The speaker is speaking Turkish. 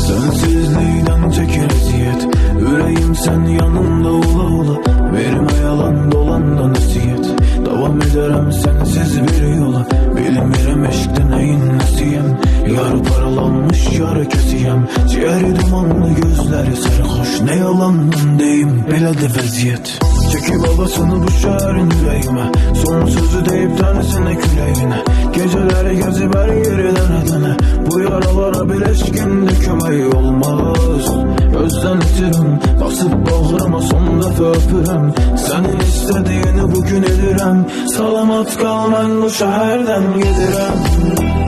Sensizliğinden çeker eziyet. Yüreğim sen yanımda ola ola. Verme yalan dolandan eziyet. Devam ederim sensiz bir yola. Bilmirim eşkte neyin nesiyem. Yar paralanmış yar kesiyem. Ciğeri dumanlı gözleri sarhoş. Ne yalandan deyim beledi vaziyet. Çeki babasını bu şehrin yüreğime. Son sözü deyip tanesine küleğine. Geceleri gezip her yeri dene. Bu yaralara bir eşkinde kömeği olmaz. Gözden itirim, basıp bağrıma son defa öpürüm. Senin istediğini bugün edirəm. Salamat kal, ben bu şehirden gidirəm.